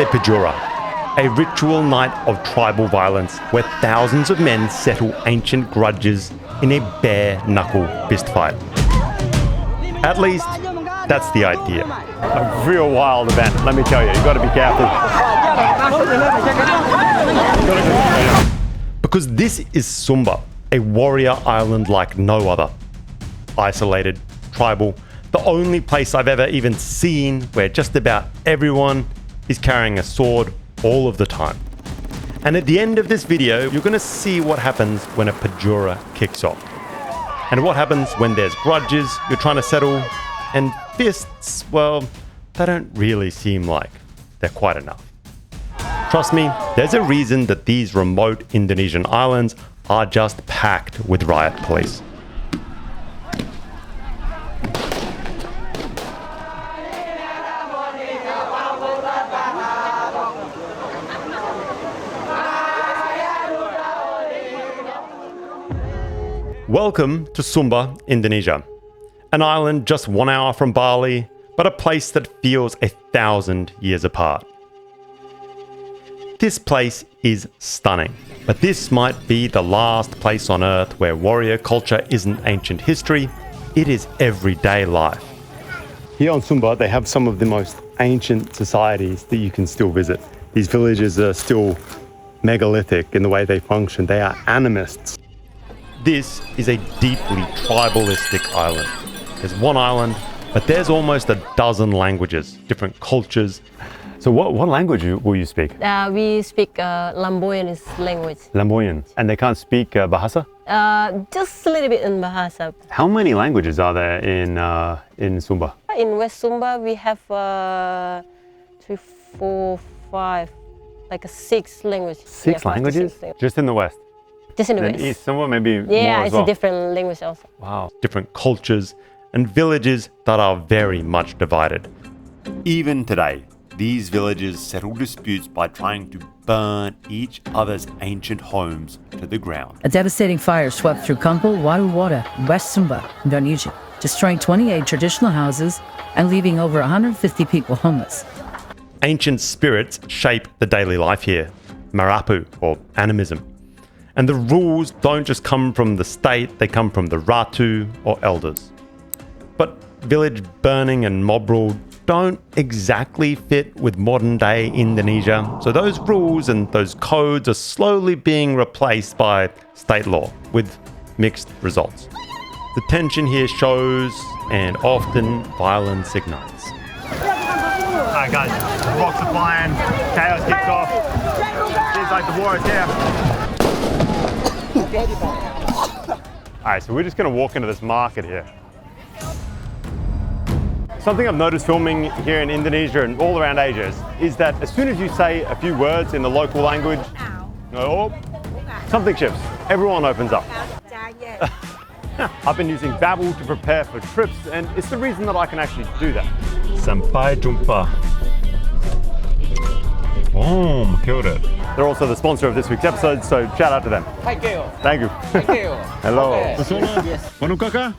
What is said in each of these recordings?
a Pajura, a ritual night of tribal violence where thousands of men settle ancient grudges in a bare-knuckle fistfight. At least, that's the idea. A real wild event, let me tell you. You've got to be careful. Because this is Sumba, a warrior island like no other. Isolated, tribal, the only place I've ever even seen where just about everyone is carrying a sword all of the time. And at the end of this video, you're going to see what happens when a Pajura kicks off. And what happens when there's grudges you're trying to settle, and fists, well, they don't really seem like they're quite enough. Trust me, there's a reason that these remote Indonesian islands are just packed with riot police. Welcome to Sumba, Indonesia. An island just 1 hour from Bali, but a place that feels 1,000 years apart. This place is stunning, but this might be the last place on Earth where warrior culture isn't ancient history, it is everyday life. Here on Sumba, they have some of the most ancient societies that you can still visit. These villages are still megalithic in the way they function. They are animists. This is a deeply tribalistic island. There's one island, but there's almost a dozen languages, different cultures. So what language will you speak? We speak Lamboyan language. Lamboyan. And they can't speak Bahasa? Just a little bit in Bahasa. How many languages are there in Sumba? In West Sumba, we have 3, 4, 5, like 6 languages. Six languages? Just in the West? Just in the and West. East somewhere, maybe more yeah, as it's well. a different language also. Wow. Different cultures and villages that are very much divided. Even today, these villages settle disputes by trying to burn each other's ancient homes to the ground. A devastating fire swept through Kungkul, Waruwara, West Sumba, Indonesia, destroying 28 traditional houses and leaving over 150 people homeless. Ancient spirits shape the daily life here, marapu or animism. And the rules don't just come from the state, they come from the ratu or elders. But village burning and mob rule don't exactly fit with modern day Indonesia, so those rules and those codes are slowly being replaced by state law with mixed results. The tension here shows, and often violence ignites. Alright guys, rocks are flying, chaos kicks off. Seems like the war is here. Alright, so we're just going to walk into this market here. Something I've noticed filming here in Indonesia and all around Asia is that as soon as you say a few words in the local language, something shifts. Everyone opens up. I've been using Babbel to prepare for trips, and it's the reason that I can actually do that. Sampai jumpa. Boom, killed it. They're also the sponsor of this week's episode, so shout out to them. Thank you. Thank you. Hello. Pasola? Yes.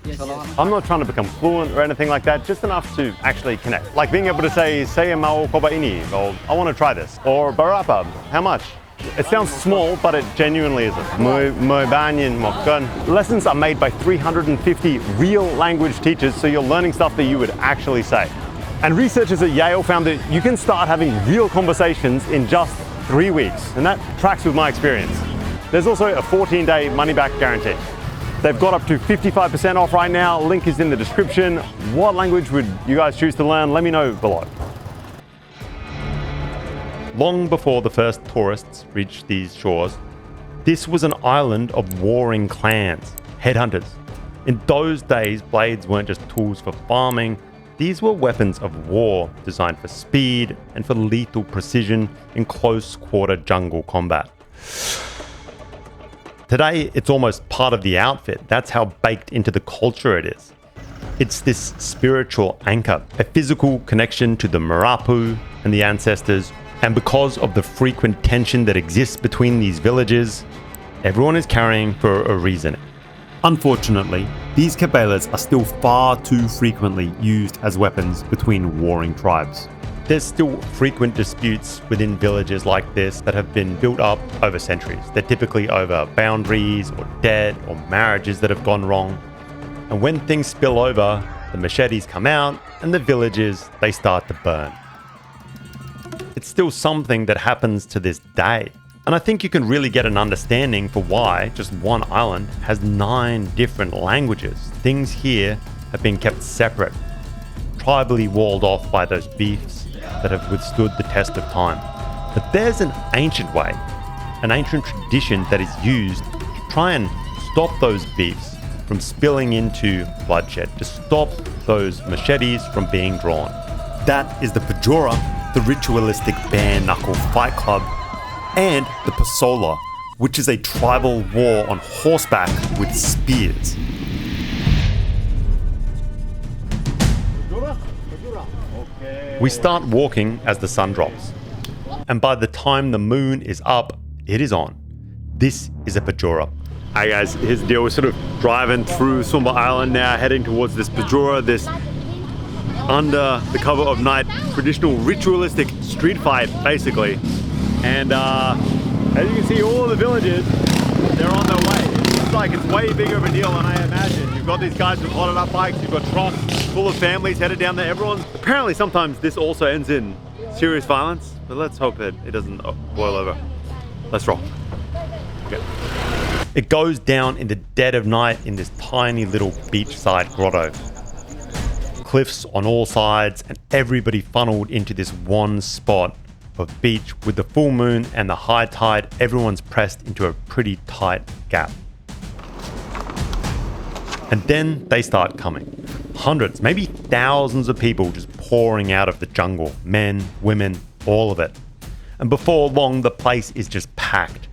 Yes. I'm not trying to become fluent or anything like that, just enough to actually connect. Like being able to say, saya mau coba ini, or I want to try this, or berapa, how much? It sounds small, but it genuinely isn't. Muy banyak makan. Lessons are made by 350 real language teachers, so you're learning stuff that you would actually say. And researchers at Yale found that you can start having real conversations in just 3 weeks, and that tracks with my experience. There's also a 14-day money-back guarantee. They've got up to 55% off right now. Link is in the description. What language would you guys choose to learn? Let me know below. Long before the first tourists reached these shores, this was an island of warring clans, headhunters. In those days, blades weren't just tools for farming. These were weapons of war designed for speed and for lethal precision in close-quarter jungle combat. Today, it's almost part of the outfit. That's how baked into the culture it is. It's this spiritual anchor, a physical connection to the marapu and the ancestors. And because of the frequent tension that exists between these villages, everyone is carrying for a reason. Unfortunately, these kabelas are still far too frequently used as weapons between warring tribes. There's still frequent disputes within villages like this that have been built up over centuries. They're typically over boundaries or debt or marriages that have gone wrong. And when things spill over, the machetes come out and the villages, they start to burn. It's still something that happens to this day. And I think you can really get an understanding for why just one island has 9 different languages. Things here have been kept separate, tribally walled off by those beefs that have withstood the test of time. But there's an ancient way, an ancient tradition that is used to try and stop those beefs from spilling into bloodshed, to stop those machetes from being drawn. That is the Pajura, the ritualistic bare-knuckle fight club, and the Pasola, which is a tribal war on horseback with spears. We start walking as the sun drops, and by the time the moon is up, it is on. This is a Pajura. Hey guys, here's the deal. We're sort of driving through Sumba Island now, heading towards this Pajura, this under the cover of night traditional ritualistic street fight, basically. And as you can see, all the villages, they're on their way. It's like it's way bigger of a deal than I imagined. You've got these guys with hotted up bikes, you've got trucks full of families headed down there. Everyone's apparently sometimes this also ends in serious violence, but let's hope it doesn't boil over. Let's roll. Okay. It goes down in the dead of night in this tiny little beachside grotto. Cliffs on all sides and everybody funneled into this one spot of beach. With the full moon and the high tide, everyone's pressed into a pretty tight gap. And then they start coming. Hundreds, maybe thousands of people just pouring out of the jungle. Men, women, all of it. And before long, the place is just packed.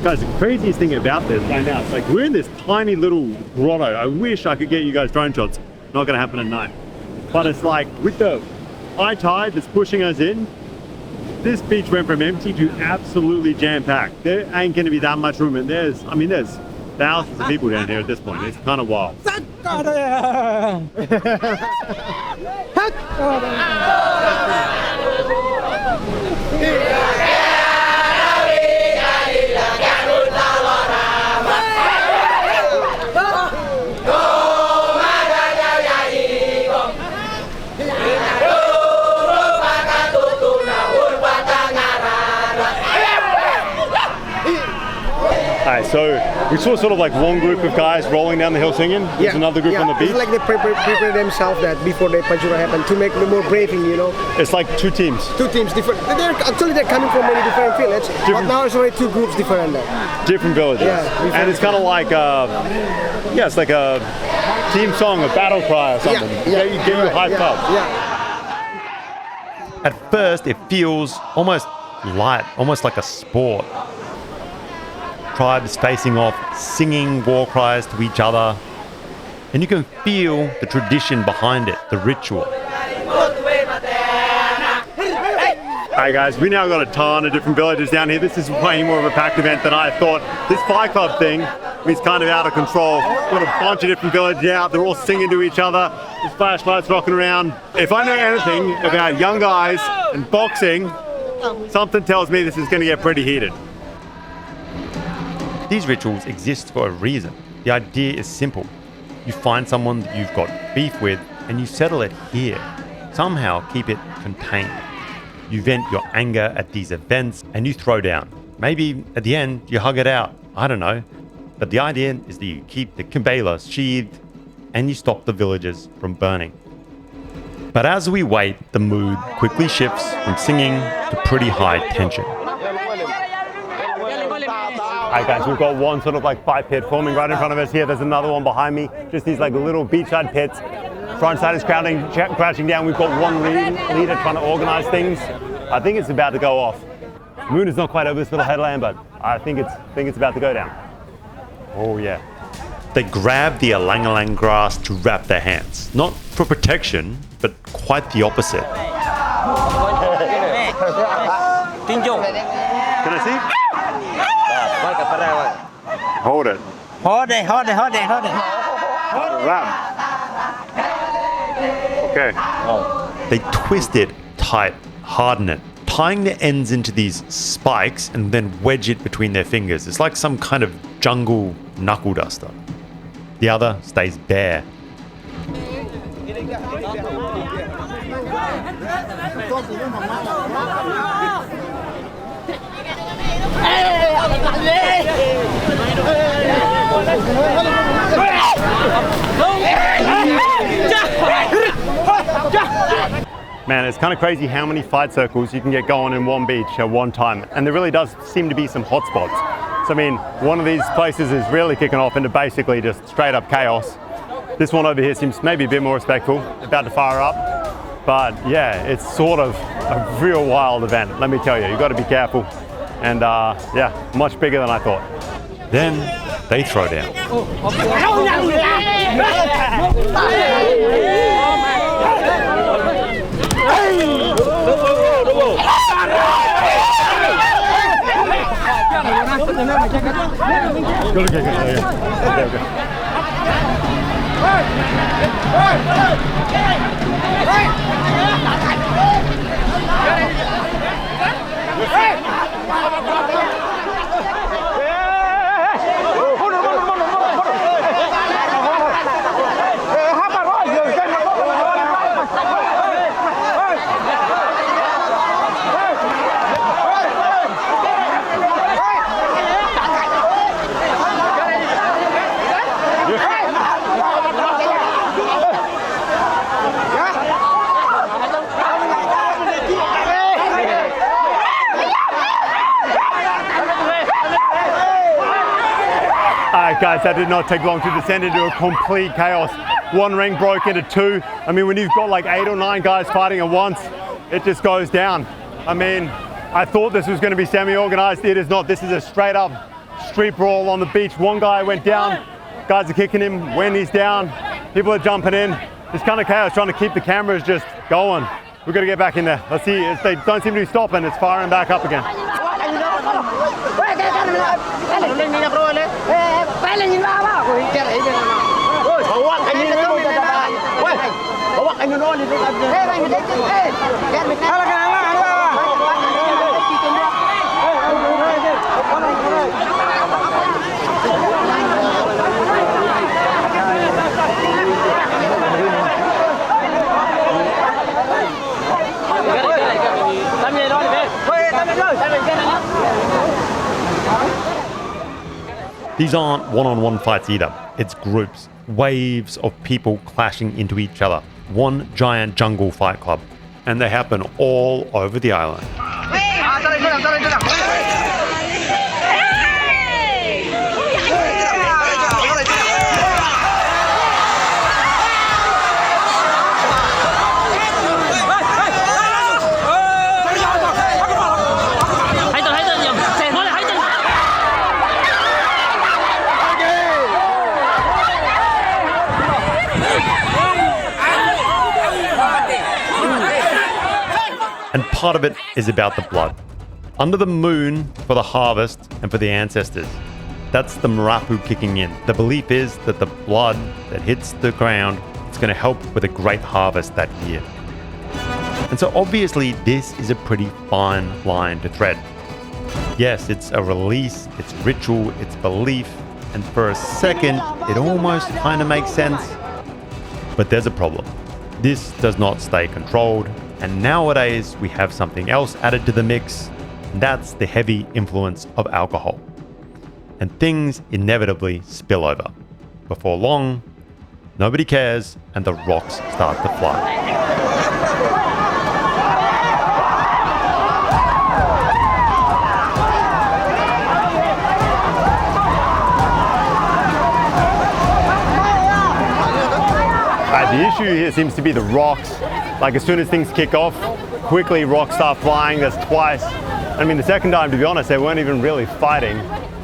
Guys, the craziest thing about this right now, it's like we're in this tiny little grotto. I wish I could get you guys drone shots. Not gonna happen at night. But it's like with the high tide that's pushing us in, this beach went from empty to absolutely jam-packed. There ain't gonna be that much room, and there's thousands of people down here at this point. It's kind of wild. Alright, so we saw sort of like one group of guys rolling down the hill singing. There's another group on the beach. It's like they prepare themselves that before the Pajura happen to make the more braving, you know. It's like 2 teams. 2 teams different. They're coming from many different villages. But now it's already 2 groups different there. Different villages. Yeah, and it's kind of like it's like a team song, a battle cry or something. Yeah, you get you hyped up. Yeah. At first, it feels almost light, almost like a sport. Tribes facing off, singing war cries to each other. And you can feel the tradition behind it, the ritual. Hey guys, we now got a ton of different villages down here. This is way more of a packed event than I thought. This fight club thing is kind of out of control. Got a bunch of different villages out. They're all singing to each other. There's flashlights rocking around. If I know anything about young guys and boxing, something tells me this is going to get pretty heated. These rituals exist for a reason. The idea is simple. You find someone that you've got beef with and you settle it here. Somehow keep it contained. You vent your anger at these events and you throw down. Maybe at the end you hug it out. I don't know. But the idea is that you keep the kabela sheathed and you stop the villages from burning. But as we wait, the mood quickly shifts from singing to pretty high tension. Alright guys, we've got one sort of like fight pit forming right in front of us here. There's another one behind me. Just these like little beachside pits. Front side is crouching down. We've got one leader trying to organize things. I think it's about to go off. Moon is not quite over this little headland, but I think it's about to go down. Oh yeah. They grab the alang-alang grass to wrap their hands. Not for protection, but quite the opposite. Can I see? Hold it. Hold it. Wrap. Okay. they twist it tight, harden it, tying the ends into these spikes and then wedge it between their fingers. It's like some kind of jungle knuckle duster. The other stays bare. Man, it's kind of crazy how many fight circles you can get going in one beach at one time. And there really does seem to be some hot spots. So I mean, one of these places is really kicking off into basically just straight up chaos. This one over here seems maybe a bit more respectful, about to fire up. But yeah, it's sort of a real wild event, let me tell you. You've got to be careful. And yeah, much bigger than I thought. Then they throw down. Guys, that did not take long to descend into a complete chaos. One ring broke into two. I mean, when you've got like 8 or 9 guys fighting at once, it just goes down. I mean, I thought this was going to be semi-organized. It is not. This is a straight up street brawl on the beach. One guy went down. Guys are kicking him when he's down. People are jumping in. This kind of chaos, trying to keep the cameras just going. We've got to get back in there. Let's see. If they don't seem to be stopping, it's firing back up again. These aren't one-on-one fights either. It's groups, waves of people clashing into each other. One giant jungle fight club. And they happen all over the island. And part of it is about the blood. Under the moon for the harvest and for the ancestors. That's the marapu kicking in. The belief is that the blood that hits the ground is going to help with a great harvest that year. And so obviously this is a pretty fine line to thread. Yes, it's a release, it's ritual, it's belief, and for a second it almost kind of makes sense. But there's a problem. This does not stay controlled. And nowadays we have something else added to the mix, and that's the heavy influence of alcohol. And things inevitably spill over. Before long, nobody cares and the rocks start to fly. The issue here seems to be the rocks. Like as soon as things kick off, quickly rocks start flying. That's twice. I mean, the second time, to be honest, they weren't even really fighting.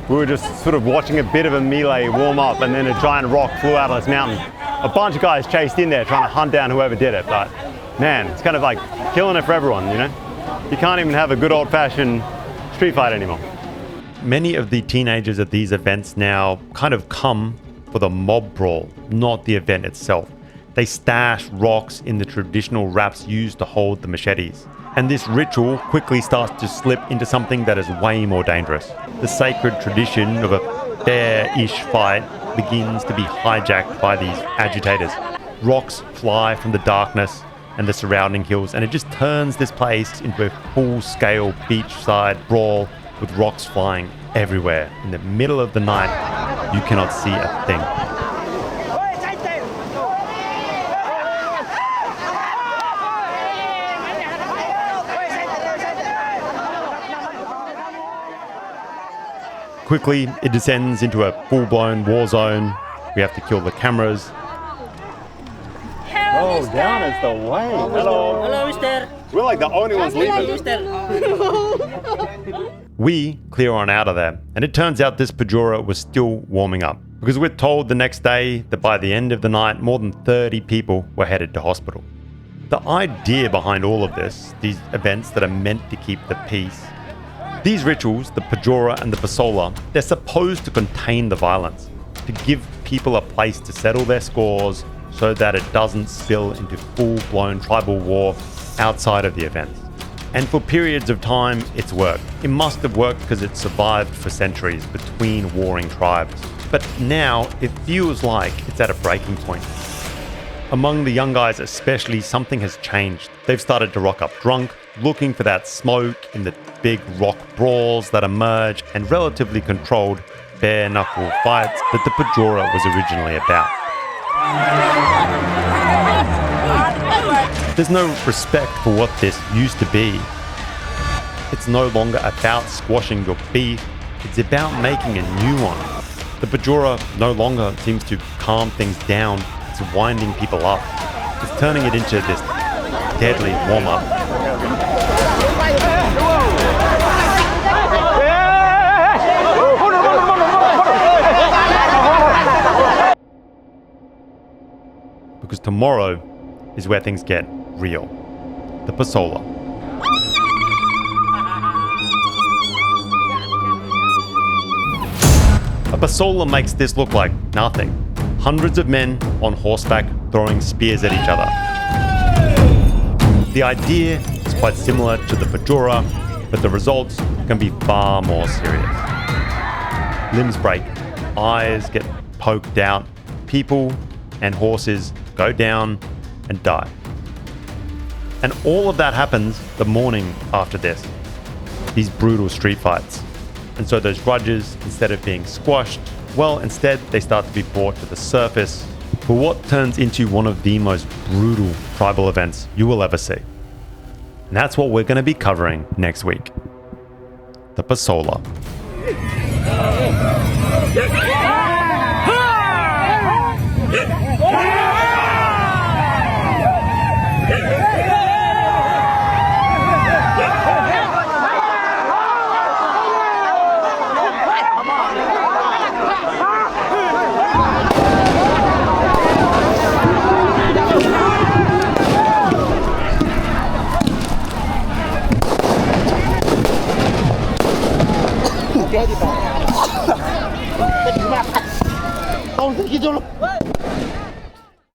We were just sort of watching a bit of a melee warm up, and then a giant rock flew out of this mountain. A bunch of guys chased in there trying to hunt down whoever did it, but man, it's kind of like killing it for everyone, you know? You can't even have a good old-fashioned street fight anymore. Many of the teenagers at these events now kind of come for the mob brawl, not the event itself. they stash rocks in the traditional wraps used to hold the machetes. And this ritual quickly starts to slip into something that is way more dangerous. The sacred tradition of a fair-ish fight begins to be hijacked by these agitators. Rocks fly from the darkness and the surrounding hills, and it just turns this place into a full-scale beachside brawl with rocks flying everywhere. In the middle of the night, you cannot see a thing. Quickly, it descends into a full-blown war zone. We have to kill the cameras. Hello, oh, down is the way. Hello. Hello, mister. We're like the only ones leaving. We clear on out of there, and it turns out this Pajura was still warming up, because we're told the next day that by the end of the night, more than 30 people were headed to hospital. The idea behind all of this, these events that are meant to keep the peace, these rituals, the Pajura and the Pasola, they're supposed to contain the violence, to give people a place to settle their scores so that it doesn't spill into full-blown tribal war outside of the events. And for periods of time, it's worked. It must have worked because it survived for centuries between warring tribes. But now, it feels like it's at a breaking point. Among the young guys especially, something has changed. They've started to rock up drunk, looking for that smoke in the big rock brawls that emerge and relatively controlled bare-knuckle fights that the Pajura was originally about. There's no respect for what this used to be. It's no longer about squashing your beef, it's about making a new one. The Pajura no longer seems to calm things down, it's winding people up. It's turning it into this deadly warm-up. Because tomorrow is where things get real. The Pasola. A Pasola makes this look like nothing. Hundreds of men on horseback throwing spears at each other. The idea is quite similar to the Pajura, but the results can be far more serious. Limbs break, eyes get poked out, people and horses go down and die. And all of that happens the morning after this. These brutal street fights. And so those grudges, instead of being squashed, well, instead they start to be brought to the surface for what turns into one of the most brutal tribal events you will ever see. And that's what we're going to be covering next week. The Pasola. Vamos, tranquilo.